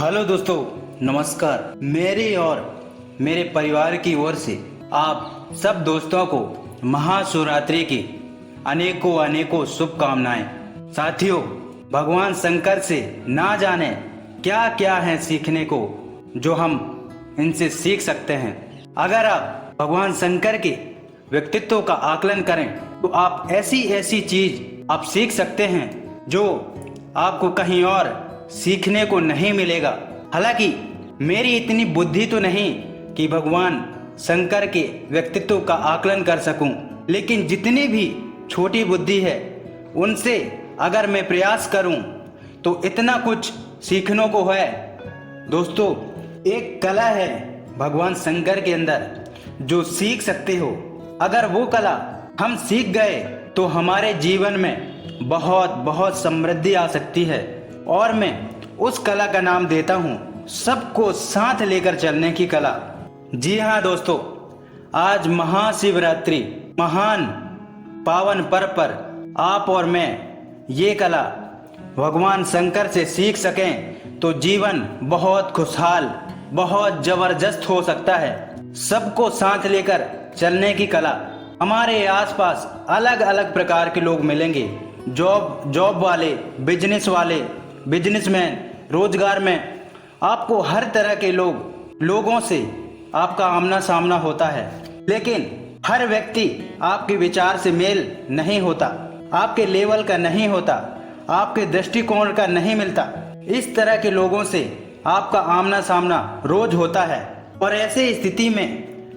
Hello दोस्तों, नमस्कार। मेरी और मेरे परिवार की ओर से आप सब दोस्तों को महाशिवरात्रि की अनेकों अनेकों शुभकामनाएं। साथियों, भगवान शंकर से ना जाने क्या क्या है सीखने को जो हम इनसे सीख सकते हैं। अगर आप भगवान शंकर के व्यक्तित्व का आकलन करें तो आप ऐसी ऐसी चीज आप सीख सकते हैं जो आपको कहीं और सीखने को नहीं मिलेगा। हालांकि मेरी इतनी बुद्धि तो नहीं कि भगवान शंकर के व्यक्तित्व का आकलन कर सकूं, लेकिन जितनी भी छोटी बुद्धि है उनसे अगर मैं प्रयास करूं तो इतना कुछ सीखने को है। दोस्तों, एक कला है भगवान शंकर के अंदर जो सीख सकते हो। अगर वो कला हम सीख गए तो हमारे जीवन में बहुत बहुत समृद्धि आ सकती है। और मैं उस कला का नाम देता हूँ सबको साथ लेकर चलने की कला। जी हाँ दोस्तों, आज महाशिवरात्रि महान पावन पर्व पर आप और मैं ये कला भगवान शंकर से सीख सकें तो जीवन बहुत खुशहाल बहुत जबरदस्त हो सकता है। सबको साथ लेकर चलने की कला। हमारे आसपास अलग अलग प्रकार के लोग मिलेंगे, जॉब वाले, बिजनेसमैन, रोजगार में आपको हर तरह के लोगों से आपका आमना सामना होता है। लेकिन हर व्यक्ति आपके विचार से मेल नहीं होता, आपके लेवल का नहीं होता, आपके दृष्टिकोण का नहीं मिलता। इस तरह के लोगों से आपका आमना सामना रोज होता है और ऐसे स्थिति में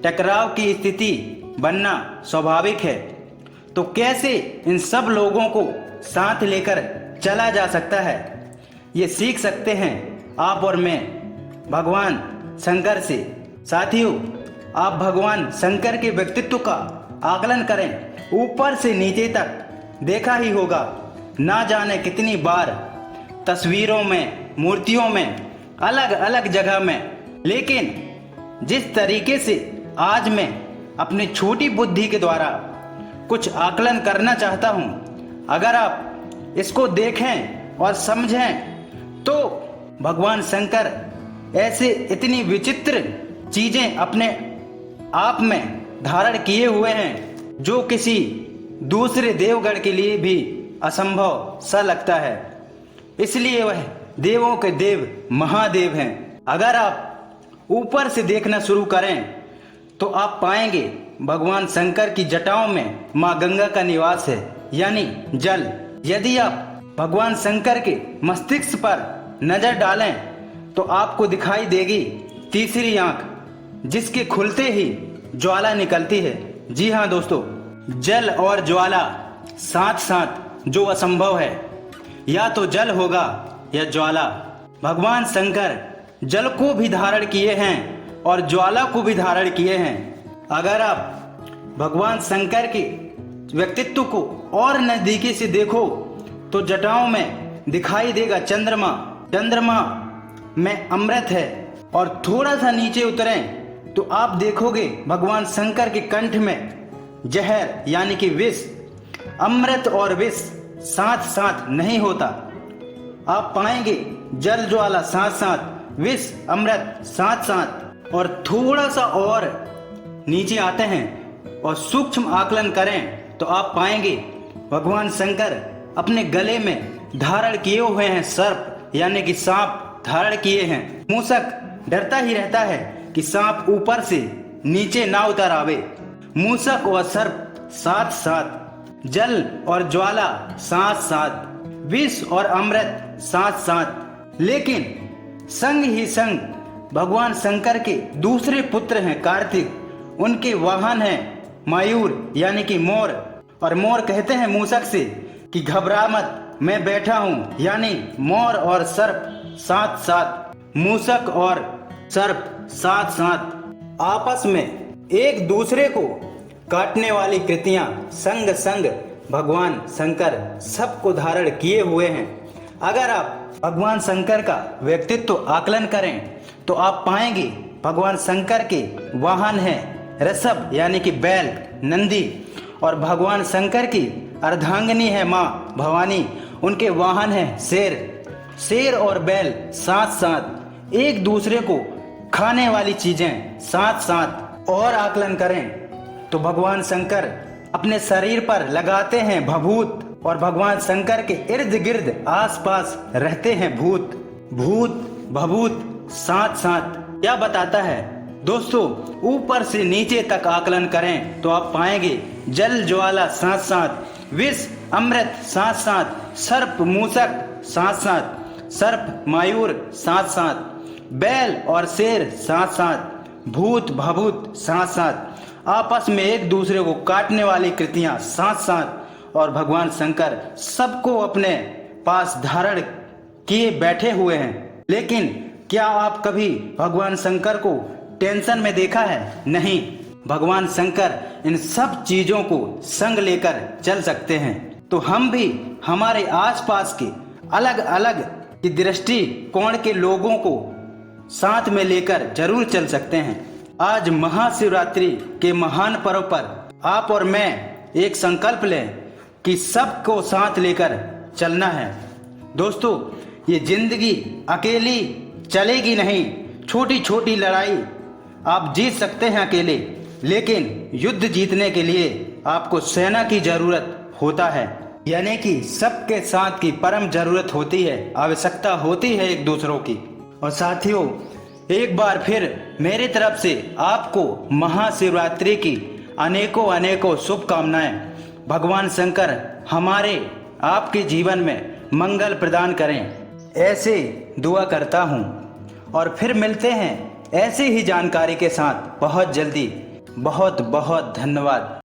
टकराव की स्थिति बनना स्वाभाविक है। तो कैसे इन सब लोगों को साथ लेकर चला जा सकता है, ये सीख सकते हैं आप और मैं भगवान शंकर से। साथियों, आप भगवान शंकर के व्यक्तित्व का आकलन करें। ऊपर से नीचे तक देखा ही होगा, ना जाने कितनी बार तस्वीरों में, मूर्तियों में, अलग अलग जगह में। लेकिन जिस तरीके से आज मैं अपनी छोटी बुद्धि के द्वारा कुछ आकलन करना चाहता हूँ, अगर आप इसको देखें और समझें तो भगवान शंकर ऐसे इतनी विचित्र चीजें अपने आप में धारण किए हुए हैं जो किसी दूसरे देवगण के लिए भी असंभव सा लगता है। इसलिए वह देवों के देव महादेव हैं। अगर आप ऊपर से देखना शुरू करें तो आप पाएंगे भगवान शंकर की जटाओं में माँ गंगा का निवास है, यानी जल। यदि आप भगवान शंकर के मस्तिष्क पर नजर डालें तो आपको दिखाई देगी तीसरी आंख, जिसके खुलते ही ज्वाला निकलती है। जी हाँ दोस्तों, जल और ज्वाला साथ साथ जो असंभव है, या तो जल होगा या ज्वाला। भगवान शंकर जल को भी धारण किए हैं और ज्वाला को भी धारण किए हैं। अगर आप भगवान शंकर के व्यक्तित्व को और नजदीकी से देखो तो जटाओं में दिखाई देगा चंद्रमा। चंद्रमा में अमृत है। और थोड़ा सा नीचे उतरें तो आप देखोगे भगवान शंकर के कंठ में जहर, यानी कि विष। अमृत और विष साथ साथ नहीं होता। आप पाएंगे जल ज्वाला साथ साथ, विष अमृत साथ साथ। और थोड़ा सा और नीचे आते हैं और सूक्ष्म आकलन करें तो आप पाएंगे भगवान शंकर अपने गले में धारण किए हुए हैं सर्प, यानी कि सांप धारण किए हैं। मूषक डरता ही रहता है कि सांप ऊपर से नीचे ना उतर आवे। मूषक और सर्प साथ साथ, जल और ज्वाला साथ साथ, विष और अमृत साथ साथ। लेकिन संग ही संग भगवान शंकर के दूसरे पुत्र हैं कार्तिक। उनके वाहन हैं मयूर, यानी कि मोर। और मोर कहते हैं मूषक से कि घबरा मत, मैं बैठा हूँ। यानी मोर और सर्प साथ साथ, मूषक और सर्प साथ साथ आपस में एक दूसरे को काटने वाली कृतियां संग संग भगवान शंकर सबको धारण किए हुए हैं। अगर आप भगवान शंकर का व्यक्तित्व आकलन करें तो आप पाएंगे भगवान शंकर के वाहन हैं ऋषभ, यानी कि बैल, नंदी। और भगवान शंकर की अर्धांगिनी है माँ भवानी, उनके वाहन है शेर। शेर और बैल साथ साथ एक दूसरे को खाने वाली चीजें साथ साथ और आकलन करें तो भगवान शंकर अपने शरीर पर लगाते हैं भभूत और भगवान शंकर के इर्द गिर्द आसपास रहते हैं भूत। भूत भभूत साथ साथ क्या बताता है दोस्तों, ऊपर से नीचे तक आकलन करें तो आप पाएंगे जल ज्वाला साथ साथ, विष अमृत साथ साथ, सर्प मूषक साथ साथ, सर्प मायूर साथ साथ, बैल और शेर साथ साथ, भूत भभूत साथ साथ, आपस में एक दूसरे को काटने वाली कृतियां साथ साथ, और भगवान शंकर सबको अपने पास धारण किए बैठे हुए हैं। लेकिन क्या आप कभी भगवान शंकर को टेंशन में देखा है? नहीं, भगवान शंकर इन सब चीजों को संग लेकर चल सकते हैं। तो हम भी हमारे आसपास के अलग अलग की दृष्टि कोण के लोगों को साथ में लेकर जरूर चल सकते हैं। आज महाशिवरात्रि के महान पर्व पर आप और मैं एक संकल्प लें कि सबको साथ लेकर चलना है। दोस्तों, ये जिंदगी अकेली चलेगी नहीं। छोटी छोटी लड़ाई आप जीत सकते हैं अकेले, लेकिन युद्ध जीतने के लिए आपको सेना की जरूरत होता है, यानी कि सबके साथ की परम जरूरत होती है, आवश्यकता होती है एक दूसरों की। और साथियों, एक बार फिर मेरी तरफ से आपको महाशिवरात्रि की अनेकों अनेकों शुभकामनाएं। भगवान शंकर हमारे आपके जीवन में मंगल प्रदान करें, ऐसे दुआ करता हूँ। और फिर मिलते हैं ऐसी ही जानकारी के साथ बहुत जल्दी। बहुत बहुत धन्यवाद।